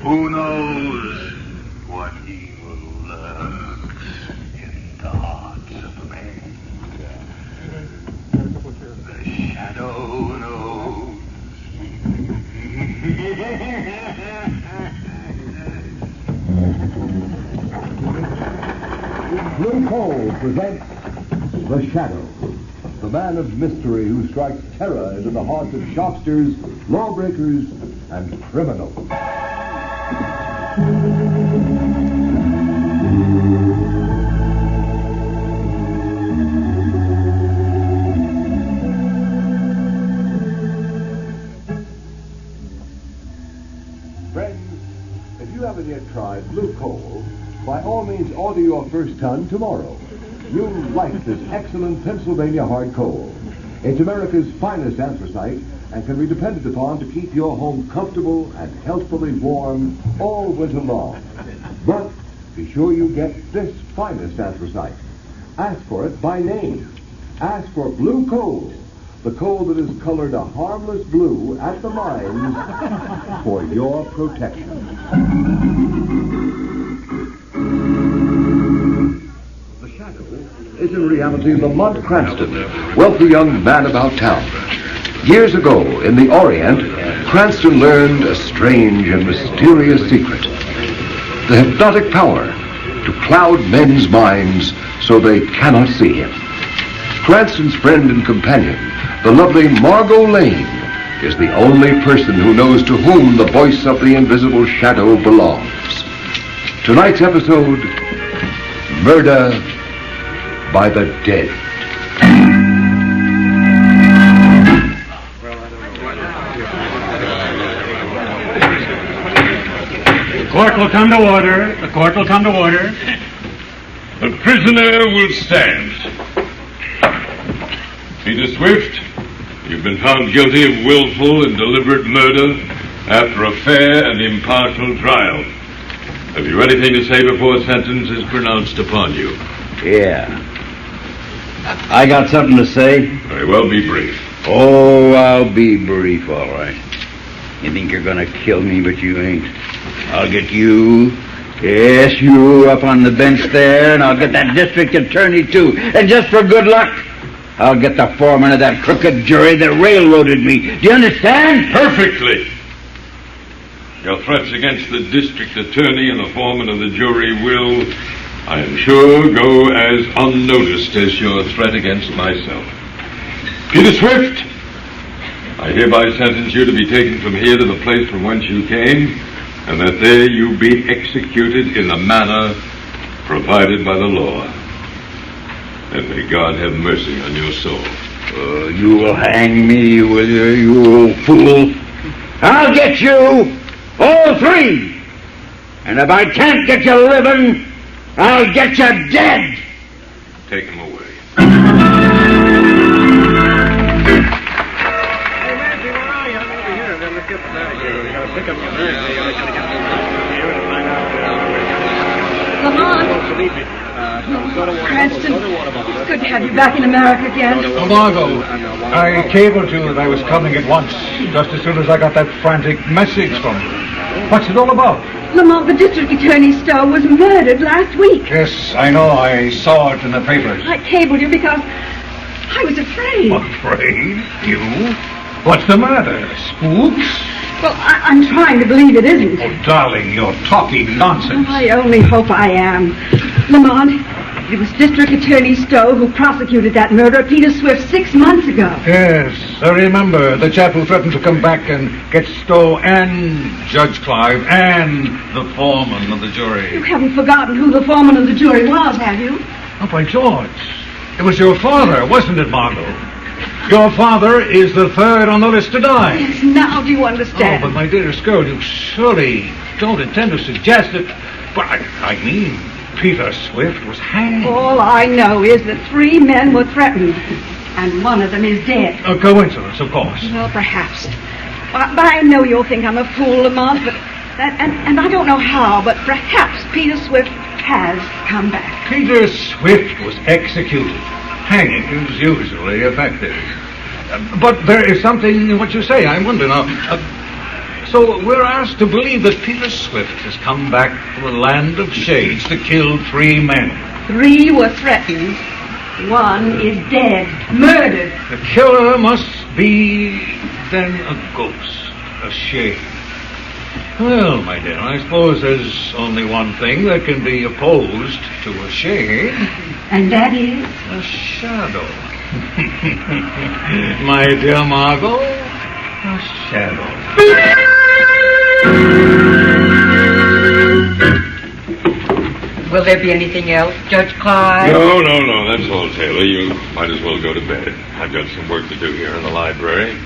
Who knows what evil lurks in the hearts of men? The shadow knows. Blue Coal presents The Shadow, the man of mystery who strikes terror into the hearts of shopsters, lawbreakers, and criminals. Friends, if you haven't yet tried Blue Coal, by all means order your first ton tomorrow. You'll like this excellent Pennsylvania hard coal. It's America's finest anthracite and can be depended upon to keep your home comfortable and healthfully warm all winter long. But be sure you get this finest anthracite. Ask for it by name. Ask for Blue Coal, the coal that is colored a harmless blue at the mines for your protection. The Shadow is in reality Lamont Cranston, wealthy young man about town. Years ago, in the Orient, Cranston learned a strange and mysterious secret. The hypnotic power to cloud men's minds so they cannot see him. Cranston's friend and companion, the lovely Margot Lane, is the only person who knows to whom the voice of the invisible shadow belongs. Tonight's episode, Murder by the Dead. The court will come to order. The court will come to order. The prisoner will stand. Peter Swift, you've been found guilty of willful and deliberate murder after a fair and impartial trial. Have you anything to say before sentence is pronounced upon you? Yeah. I got something to say. Very well, be brief. Oh, I'll be brief, all right. You think you're gonna kill me, but you ain't. I'll get you, yes, you up on the bench there, and I'll get that district attorney, too. And just for good luck, I'll get the foreman of that crooked jury that railroaded me. Do you understand? Perfectly. Your threats against the district attorney and the foreman of the jury will, I am sure, go as unnoticed as your threat against myself. Peter Swift, I hereby sentence you to be taken from here to the place from whence you came, and that there you be executed in the manner provided by the law. And may God have mercy on your soul. You will hang me, will you, you old fool? I'll get you, all three. And if I can't get you living, I'll get you dead. Take him away. Cranston, it's good to have you back in America again. Oh, Margot, I cabled you that I was coming at once, just as soon as I got that frantic message from you. What's it all about? Lamont, the district attorney Stowe was murdered last week. Yes, I know. I saw it in the papers. I cabled you because I was afraid. Afraid? You? What's the matter? Spooks? Well, I'm trying to believe it isn't. Oh, darling, you're talking nonsense. I only hope I am. Lamont, it was District Attorney Stowe who prosecuted that murder of Peter Swift 6 months ago. Yes, I remember. The chap who threatened to come back and get Stowe and Judge Clive and the foreman of the jury. You haven't forgotten who the foreman of the jury was, have you? Oh, by George. It was your father, wasn't it, Margot? Your father is the third on the list to die. Yes, now do you understand? Oh, but my dearest girl, you surely don't intend to suggest that... But I mean, Peter Swift was hanged. All I know is that 3 men were threatened, and one of them is dead. A coincidence, of course. Well, perhaps. But I know you'll think I'm a fool, Lamont, but and I don't know how, but perhaps Peter Swift has come back. Peter Swift was executed. Hanging is usually effective. But there is something in what you say. I wonder now. So we're asked to believe that Peter Swift has come back from the land of shades to kill 3 men. 3 were threatened. 1 is dead, murdered. The killer must be, then, a ghost, a shade. Well, my dear, I suppose there's only one thing that can be opposed to a shade. And that is? A shadow. My dear Margot, a shadow. Will there be anything else, Judge Clive? No, that's all, Taylor. You might as well go to bed. I've got some work to do here in the library.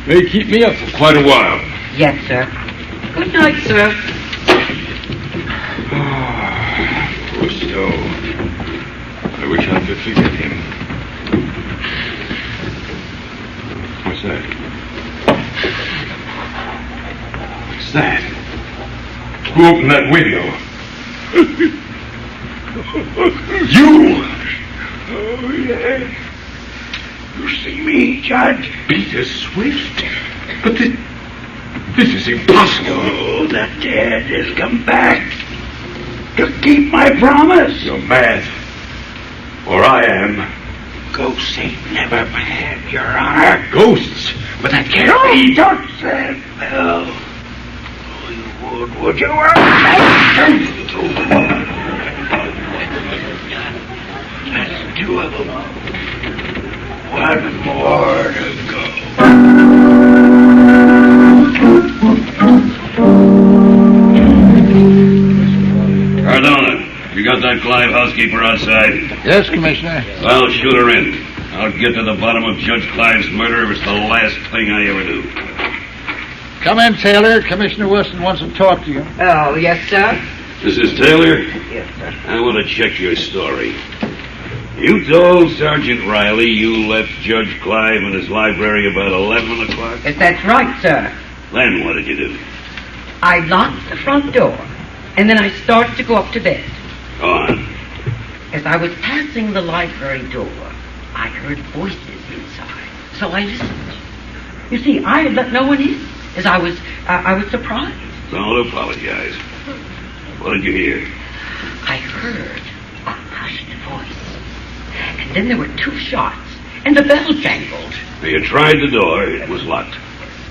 They keep me up for quite a while. Yes, sir. Good night, sir. Poor Stowe. I wish I could forget him. What's that? What's that? Who opened that window? You! Oh, yes. You see me, Judge? Peter Swift? But this is impossible. Oh, the dead has come back to keep my promise. You're mad. Or I am. Ghosts ain't never mad, Your Honor. Ghosts? But that can't be. Don't say well. Would you? That's 2 of them. 1 more to go. Cardona, you got that Clive housekeeper outside? Yes, Commissioner. Well, shoot her in. I'll get to the bottom of Judge Clive's murder if it's the last thing I ever do. Come in, Taylor. Commissioner Wilson wants to talk to you. Oh, yes, sir. Mrs. Taylor, Yes, sir. I want to check your story. You told Sergeant Riley you left Judge Clive in his library about 11 o'clock? Yes, that's right, sir. Then what did you do? I locked the front door, and then I started to go up to bed. Go on. As I was passing the library door, I heard voices inside, so I listened. You see, I had let no one in, as I was surprised. Don't apologize. What did you hear? I heard a hushed voice, and then there were 2 shots, and the bell jangled. You tried the door. It was locked.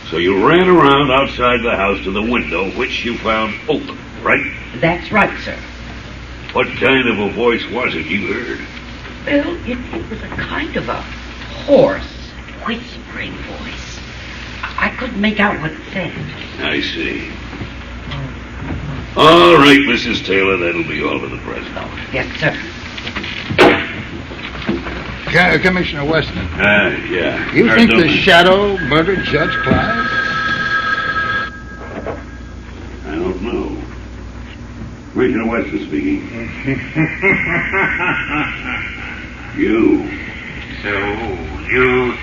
So you ran around outside the house to the window, which you found open, right? That's right, sir. What kind of a voice was it you heard? Well, it was a kind of a hoarse, whispering voice. I couldn't make out what it said. I see. All right, Mrs. Taylor, that'll be all for the present. Yes, sir. Commissioner Weston. Yeah. You think the Cardona. shadow murdered Judge Clive? I don't know. Commissioner Weston speaking. You. So, you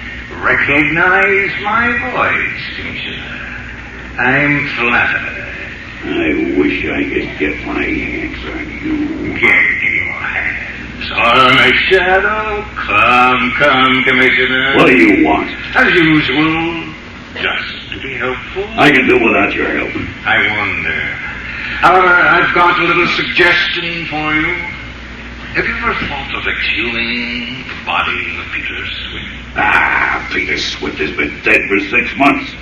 recognize my voice, Commissioner? I'm flattered. I wish I could get my hands on you. Get your hands on my shadow. Come, Commissioner. What do you want? As usual, just to be helpful. I can do without your help. I wonder. However, I've got a little suggestion for you. Have you ever thought of exhuming the body of Peter Swift? Peter Swift has been dead for 6 months.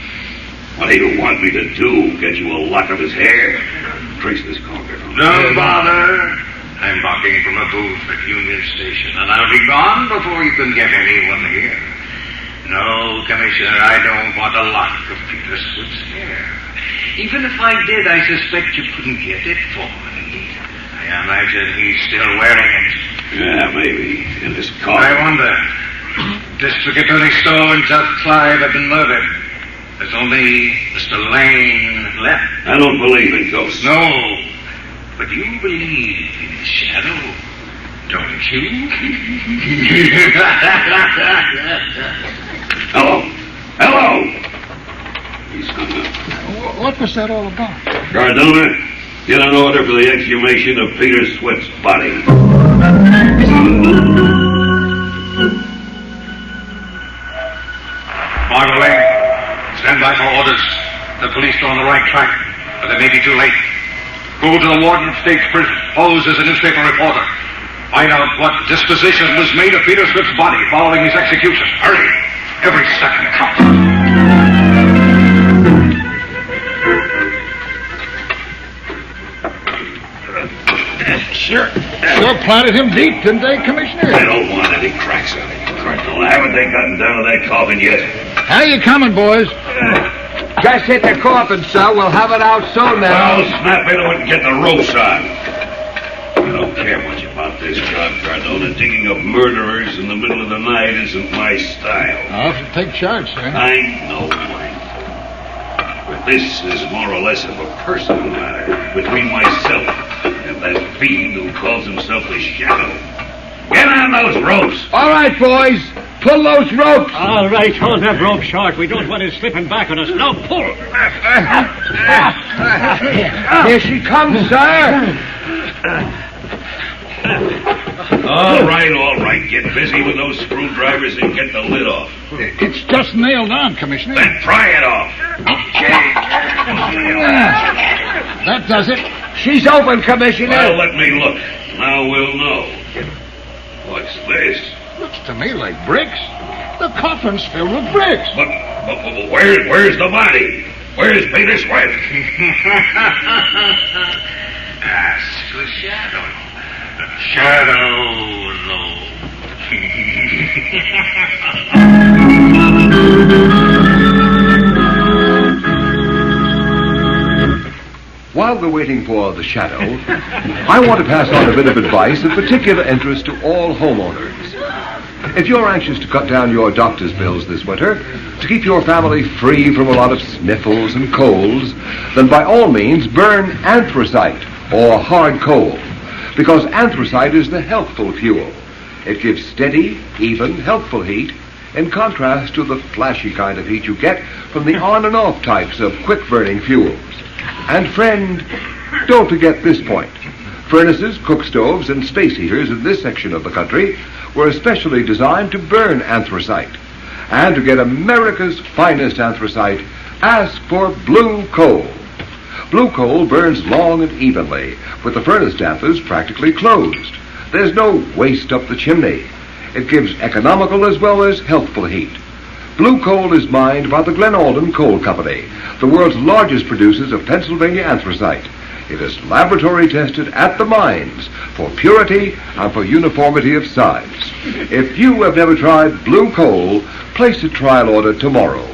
What do you want me to do? Get you a lock of his hair? Trace this conker. Don't bother. I'm walking from a booth at Union Station, and I'll be gone before you can get anyone here. No, Commissioner, I don't want a lock of Peter Swift's hair. Even if I did, I suspect you couldn't get it for me. I imagine he's still wearing it. Yeah, maybe. In his car. I wonder. District Attorney Stowe and Judge Clive have been murdered. There's only Mr. Lane left. I don't believe in ghosts. No, but you believe in shadow, don't you? Hello. He's hung up. What was that all about? Cardona, get an order for the exhumation of Peter Swift's body. Margot Lane, stand by for orders. The police are on the right track, but they may be too late. Go to the Warden of State's prison. Pose as a newspaper reporter. Find out what disposition was made of Peter Swift's body following his execution. Hurry. Every second counts. Sure planted him deep, didn't they, Commissioner? I don't want any cracks on it, Colonel. Haven't they gotten down to that coffin yet? How you coming, boys? Just hit the coffin, sir. We'll have it out soon now. Well, snap into it and get the ropes on. I don't care much about this job, Cardona. Digging up murderers in the middle of the night isn't my style. I'll have to take charge, sir. I know, Mike. But this is more or less of a personal matter between myself and that fiend who calls himself the Shadow. Get on those ropes! All right, boys. Pull those ropes. All right, hold that rope short. We don't want it slipping back on us. Now pull. Here she comes, sir. All right. Get busy with those screwdrivers and get the lid off. It's just nailed on, Commissioner. Then pry it off. That does it. She's open, Commissioner. Well, let me look. Now we'll know. What's this? Looks to me like bricks. The coffin's filled with bricks. But where's the body? Where's Peter Swift? Ask the Shadow. Shadow, no. While we're waiting for the Shadow, I want to pass on a bit of advice of particular interest to all homeowners. If you're anxious to cut down your doctor's bills this winter, to keep your family free from a lot of sniffles and colds, then by all means burn anthracite or hard coal, because anthracite is the healthful fuel. It gives steady, even, healthful heat, in contrast to the flashy kind of heat you get from the on and off types of quick-burning fuels. And friend, don't forget this point. Furnaces, cook stoves, and space heaters in this section of the country were especially designed to burn anthracite. And to get America's finest anthracite, ask for blue coal. Blue coal burns long and evenly, with the furnace dampers practically closed. There's no waste up the chimney. It gives economical as well as healthful heat. Blue coal is mined by the Glen Alden Coal Company, the world's largest producers of Pennsylvania anthracite. It is laboratory tested at the mines for purity and for uniformity of size. If you have never tried blue coal, place a trial order tomorrow.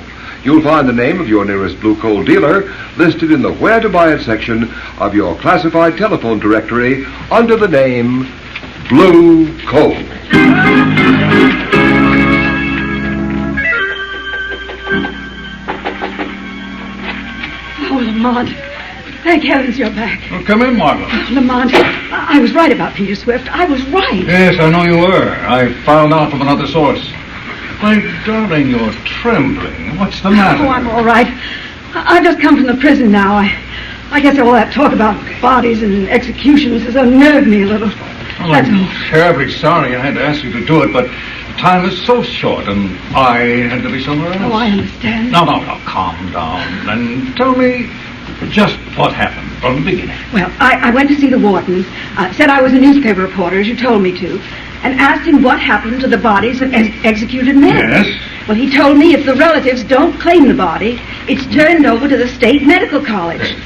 You'll find the name of your nearest blue coal dealer listed in the Where to Buy It section of your classified telephone directory under the name Blue Coal. Oh, Lamont. Thank heavens you're back. Well, come in, Margot. Lamont, I was right about Peter Swift. I was right. Yes, I know you were. I found out from another source. My darling, you're trembling. What's the matter? Oh, I'm all right. I've just come from the prison now. I guess all that talk about bodies and executions has unnerved me a little. Well, I'm terribly sorry I had to ask you to do it, but time is so short, and I had to be somewhere else. Oh, I understand. No, calm down, and tell me just what happened from the beginning. Well, I went to see the warden, said I was a newspaper reporter, as you told me to, and asked him what happened to the bodies of executed men. Yes? Well, he told me if the relatives don't claim the body, it's turned over to the State Medical College.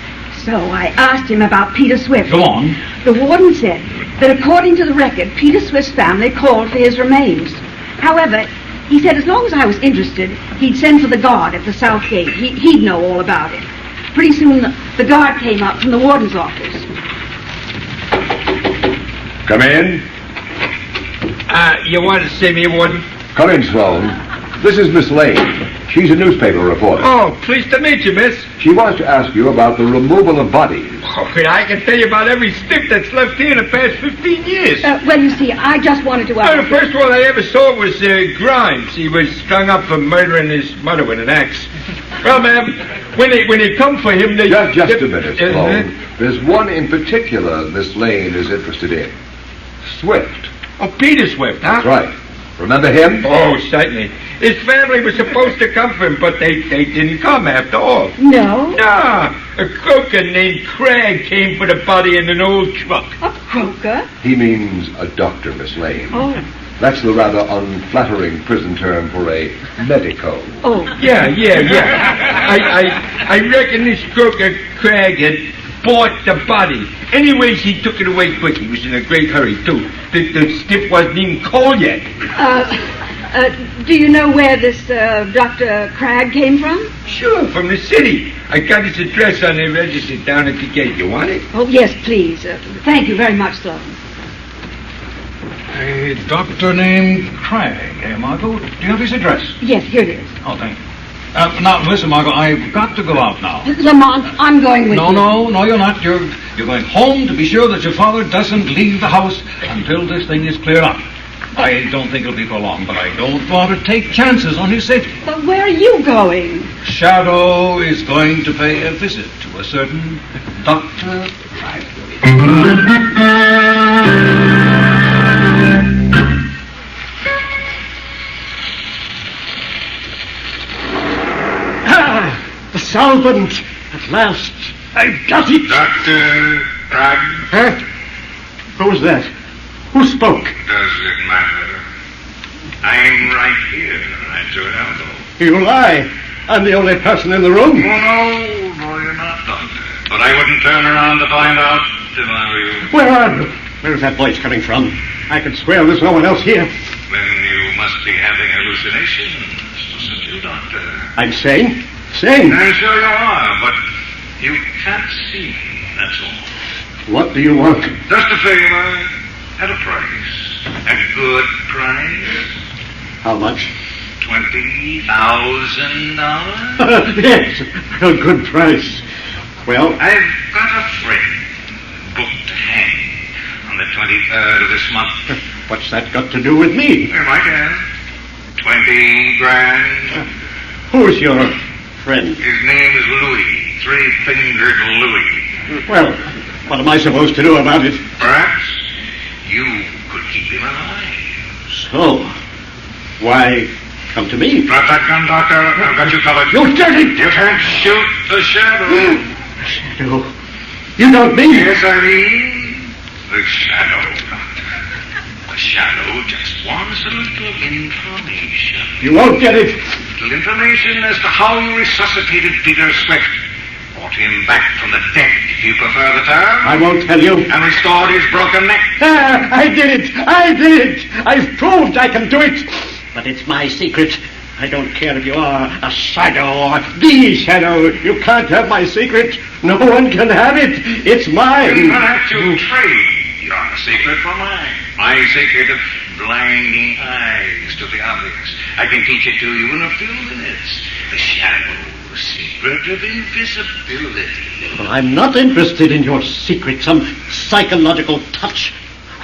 So I asked him about Peter Swift. Go on. The warden said that according to the record, Peter Swift's family called for his remains. However, he said as long as I was interested, he'd send for the guard at the south gate. He'd know all about it. Pretty soon, the guard came up from the warden's office. Come in. You want to see me, Warden? Come in, Sloan. This is Miss Lane. She's a newspaper reporter. Oh, pleased to meet you, miss. She wants to ask you about the removal of bodies. Oh, I can tell you about every stick that's left here in the past 15 years. Well, you see, I just wanted to ask... The first one I ever saw was Grimes. He was strung up for murdering his mother with an axe. Well, ma'am, when they come for him, they... Just a minute, Sloan. There's one in particular Miss Lane is interested in. Swift. Oh, Peter Swift, huh? That's right. Remember him? Oh, certainly. His family was supposed to come for him, but they didn't come after all. No? Nah, a croaker named Craig came for the body in an old truck. A croaker? He means a doctor, Miss Lane. Oh. That's the rather unflattering prison term for a medico. Oh. Yeah. I reckon this croaker Craig had bought the body. Anyways, he took it away quick. He was in a great hurry, too. The stiff wasn't even cold yet. Do you know where this Dr. Cragg came from? Sure, from the city. I got his address on the register down at the gate. You want it? Oh, yes, please. Thank you very much, Sloan. A doctor named Cragg, eh, Margot? Do you have his address? Yes, here it is. Oh, thank you. Now, listen, Margot, I've got to go out now. Lamont, I'm going with you. No, you're not. You're going home to be sure that your father doesn't leave the house until this thing is cleared up. I don't think it'll be for long, but I don't want to take chances on his safety. But where are you going? Shadow is going to pay a visit to a certain Dr. Cragg. The solvent! At last! I've got it! Dr. Cragg? Huh? Who was that? Who spoke? Does it matter? I'm right here, at your elbow. You lie. I'm the only person in the room. Oh, no, you're not, Doctor. But I wouldn't turn around to find out if I were you. Where are you? Where's that voice coming from? I can swear there's no one else here. Then you must be having hallucinations, mustn't you, Doctor? I'm sane. Sane. I'm sure you are, but you can't see, that's all. What do you want? Just a favor, at a price. A good price. How much? $20,000. Yes, a good price. Well, I've got a friend booked to hang on the 23rd of this month. what's that got to do with me? You might ask. 20 grand. Who's your friend? His name is Louis. Three-fingered Louis. Well, what am I supposed to do about it? Perhaps you could keep him alive. So, why come to me? Drop that gun, Doctor. I've got you covered. You dirty... You can't shoot the shadow. Shadow. You don't mean... Yes, I mean the shadow, Doctor. The shadow just wants a little information. You won't get it. Little information as to how you resuscitated Peter Swift. Brought him back from the dead, if you prefer the term. I won't tell you. And restored his broken neck. I did it. I've proved I can do it. But it's my secret. I don't care if you are a shadow or the shadow. You can't have my secret. No one can have it. It's mine. In fact, you trade your secret for mine. My secret of blinding eyes to the obvious. I can teach it to you in a few minutes. The shadow's secret of invisibility. Well, I'm not interested in your secret, some psychological touch.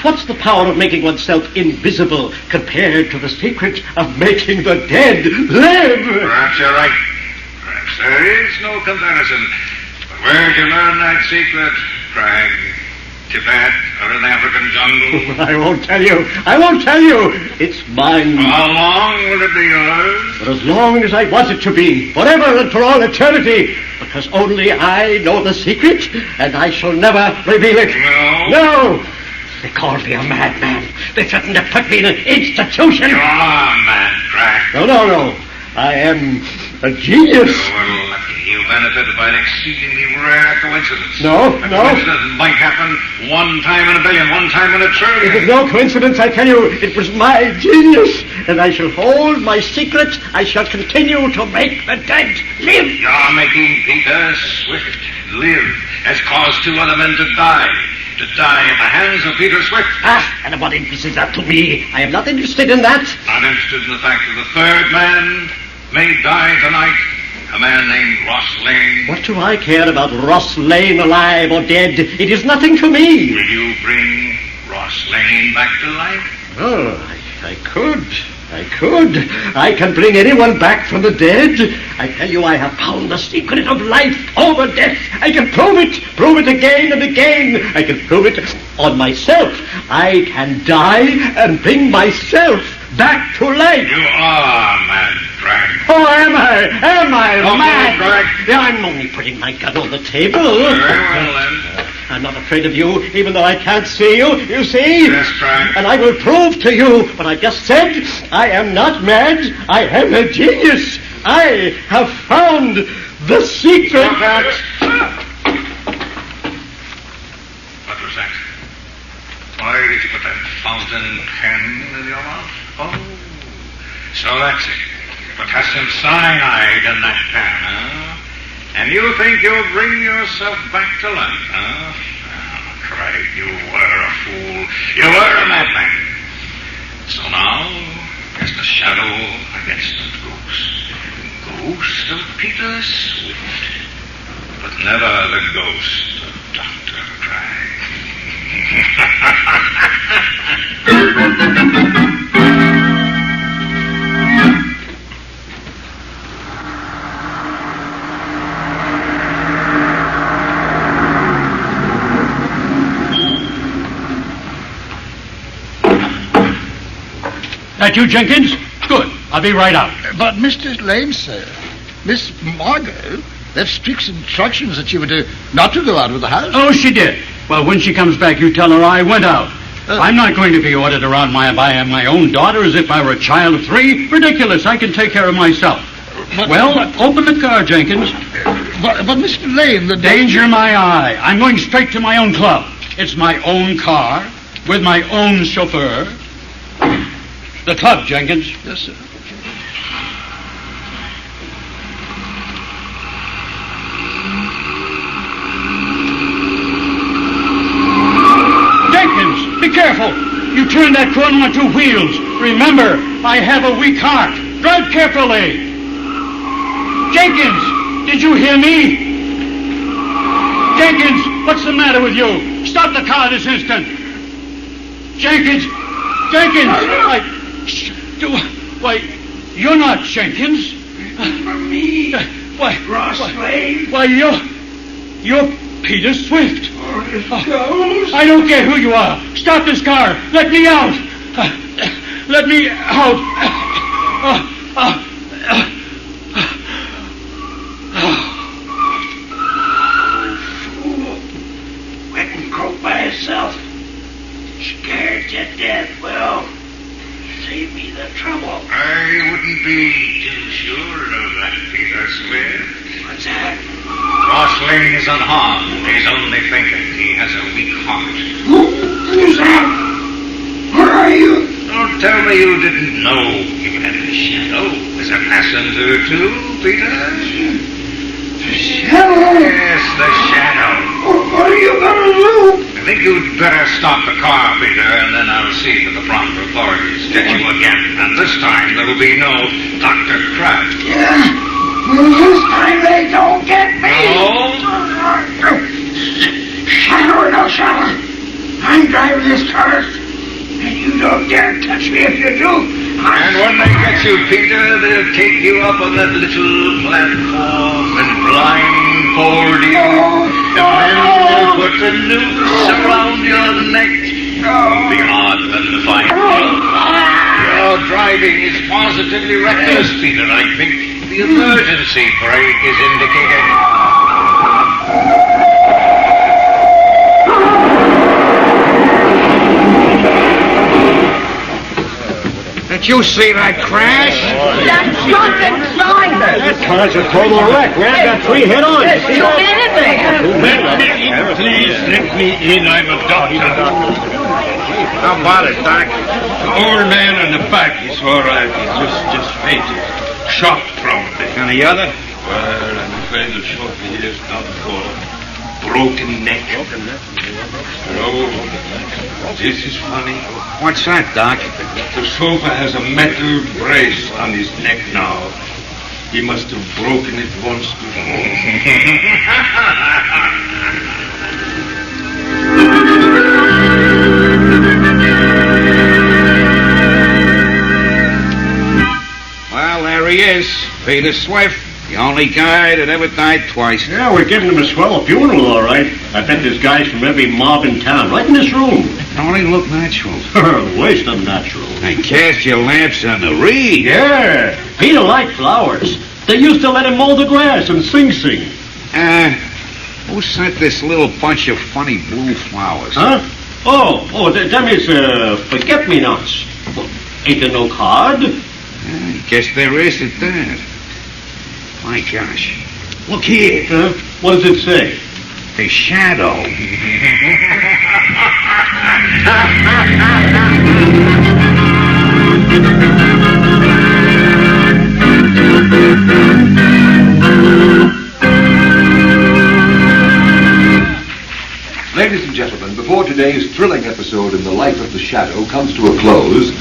What's the power of making oneself invisible compared to the secret of making the dead live? Perhaps you're right. Perhaps there is no comparison. But where'd you learn that secret, Cragg? Tibet or in the African jungle? I won't tell you. It's mine. For how long will it be yours? For as long as I want it to be. Forever and for all eternity. Because only I know the secret, and I shall never reveal it. No. They called me a madman. They threatened to put me in an institution. You are mad, Cragg. No. I am a genius. Well, lucky you benefited by an exceedingly rare coincidence. No. A coincidence might happen one time in a billion, one time in a trillion. It is no coincidence, I tell you. It was my genius. And I shall hold my secret. I shall continue to make the dead live. You're making Peter Swift live has caused two other men to die. To die at the hands of Peter Swift. And what interest is that to me? I am not interested in that. Not interested in the fact that the third man may die tonight. A man named Ross Lane. What do I care about Ross Lane alive or dead? It is nothing to me. Will you bring Ross Lane back to life? Oh, I could. I can bring anyone back from the dead. I tell you, I have found the secret of life over death. I can prove it again and again. I can prove it on myself. I can die and bring myself back to life. You are mad, Drag. Oh, am I? Am I Oh, mad? Drag. Yeah, I'm only putting my gun on the table. Very well, then. I'm not afraid of you, even though I can't see you, you see? Yes, Drag. And I will prove to you what I just said. I am not mad. I am a genius. I have found the secret. What was that? Why did you put that fountain pen in your mouth? Oh, so that's it. Potassium cyanide in that pen, huh? And you think you'll bring yourself back to life, huh? Oh, Craig, you were a fool. You were a madman. So now, there's the shadow against the ghost. Ghost of Peter Swift. But never the ghost of Dr. Craig. That you, Jenkins? Good. I'll be right out. But Mr. Lane, sir, Miss Margot left strict instructions that you were not to go out of the house. Oh, she did. Well, when she comes back, you tell her I went out. I'm not going to be ordered around by my own daughter as if I were a child of 3. Ridiculous. I can take care of myself. Open the car, Jenkins. But Mr. Lane, the Danger my eye. I'm going straight to my own club. It's my own car with my own chauffeur. The club, Jenkins. Yes, sir. Jenkins, be careful. You turn that corner on 2 wheels. Remember, I have a weak heart. Drive carefully. Jenkins, did you hear me? Jenkins, what's the matter with you? Stop the car this instant. Jenkins, why, you're not Jenkins. For me, Ross Lane. Why, you're Peter Swift. Oh, it goes. I don't care who you are. Stop this car. Let me out. Let me out. Fool. Went and croaked by himself. Scared to death. Well, save me the trouble. I wouldn't be too sure of that, Peter Swift. What's that? Ross Lane is unharmed. He's only thinking. He has a weak heart. Who's that? Where are you? Don't tell me you didn't know you had a shadow as a passenger, too, Peter? The shadow? Yes, the shadow. What are you gonna do? I think you'd better stop the car, Peter, and then I'll see that the proper authorities get you again. And this time there will be no Dr. Craig. Yeah. Well, this time they don't get me. No? Shadow or no shadow, I'm driving this car, and you don't dare touch me if you do. And when they get you, Peter, they'll take you up on that little platform and blindfold you. And then they'll put the noose around your neck. It'll be hard for them to find you. Your driving is positively reckless, Peter. I think the emergency brake is indicated. Did you see that crash? That drunken driver. That car's a total wreck. We have got 3 head-ons. You anything. Please let me in. I'm a doctor. How about it, Doc? The old man in the back is all right. He's just fainted. Shock probably. And the other? Well, I'm afraid the shortly he is done for. Broken neck. Oh, this is funny. What's that, Doc? The chauffeur has a metal brace on his neck now. He must have broken it once Well, there he is, Peter Swift. The only guy that ever died twice. Yeah, we're giving him a swell funeral, all right. I bet there's guys from every mob in town, right in this room. It only look natural. Waste of natural. And cast your lamps on the reed. Yeah, Peter liked flowers. They used to let him mow the grass and sing. Who sent this little bunch of funny blue flowers? Huh? Them is, forget-me-nots. Well, ain't there no card? I guess there is at that. My gosh. Look here. What does it say? The shadow. Ladies and gentlemen, before today's thrilling episode in the life of the Shadow comes to a close,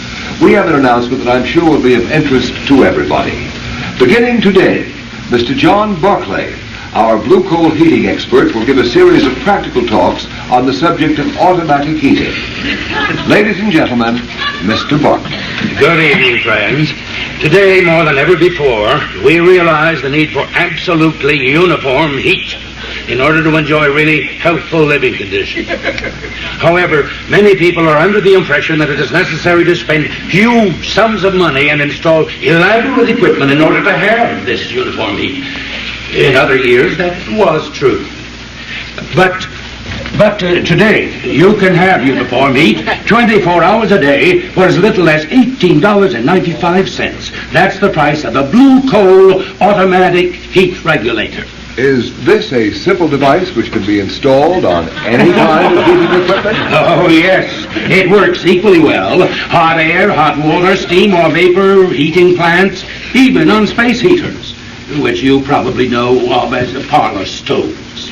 we have an announcement that I'm sure will be of interest to everybody. Beginning today, Mr. John Barclay, our blue coal heating expert, will give a series of practical talks on the subject of automatic heating. Ladies and gentlemen, Mr. Barclay. Good evening, friends. Today, more than ever before, we realize the need for absolutely uniform heat in order to enjoy really healthful living conditions. However, many people are under the impression that it is necessary to spend huge sums of money and install elaborate equipment in order to have this uniform heat. In other years, that was true. But today, you can have uniform heat 24 hours a day for as little as $18.95. That's the price of a blue coal automatic heat regulator. Is this a simple device which can be installed on any kind of heating equipment? Oh, yes. It works equally well. Hot air, hot water, steam or vapor heating plants, even on space heaters, which you probably know of as parlor stoves.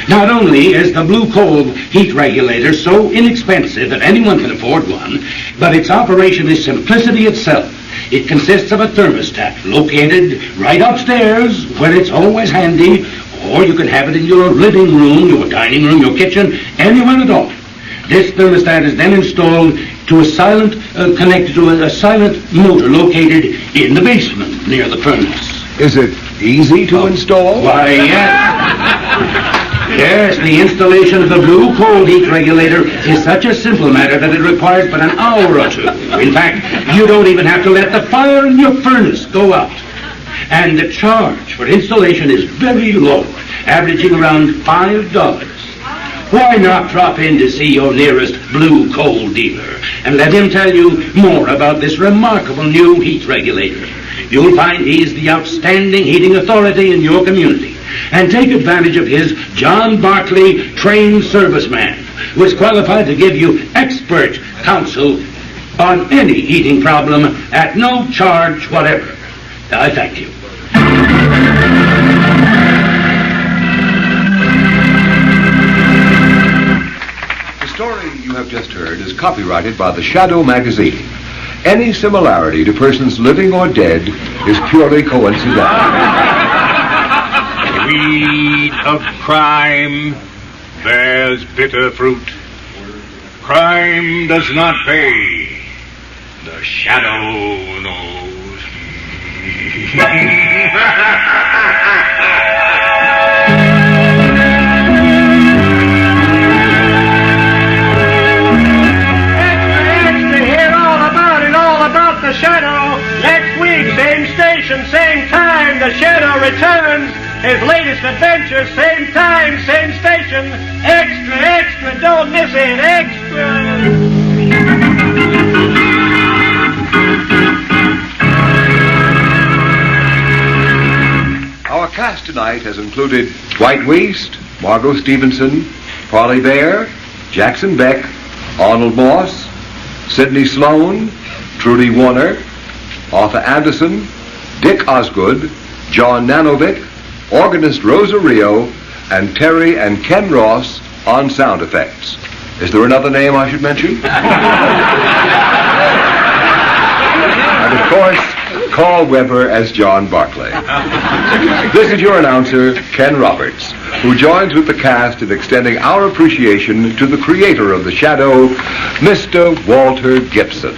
Not only is the blue coal heat regulator so inexpensive that anyone can afford one, but its operation is simplicity itself. It consists of a thermostat located right upstairs where it's always handy, or you can have it in your living room, your dining room, your kitchen, anywhere at all. This thermostat is then installed to connected to a silent motor located in the basement near the furnace. Is it easy to install? Why, yes. Yes, the installation of the blue coal heat regulator is such a simple matter that it requires but an hour or two. In fact, you don't even have to let the fire in your furnace go out. And the charge for installation is very low, averaging around $5. Why not drop in to see your nearest blue coal dealer and let him tell you more about this remarkable new heat regulator? You'll find he's the outstanding heating authority in your community. And take advantage of his John Barclay trained serviceman, who is qualified to give you expert counsel on any heating problem at no charge whatever. I thank you. The story you have just heard is copyrighted by the Shadow magazine. Any similarity to persons living or dead is purely coincidental. Weed of crime bears bitter fruit. Crime does not pay. The shadow knows. Extra, hear all about the shadow. Next week, same station, same time, the shadow returns. His latest adventure, same time, same station. Extra, don't miss it. Extra. Our cast tonight has included Dwight Weist, Margot Stevenson, Parley Bear, Jackson Beck, Arnold Moss, Sidney Sloan, Trudy Warner, Arthur Anderson, Dick Osgood, John Nanovic, organist Rosa Rio, and Terry and Ken Ross on sound effects. Is there another name I should mention? And of course, Carl Weber as John Barclay. This is your announcer, Ken Roberts, who joins with the cast in extending our appreciation to the creator of the Shadow, Mr. Walter Gibson.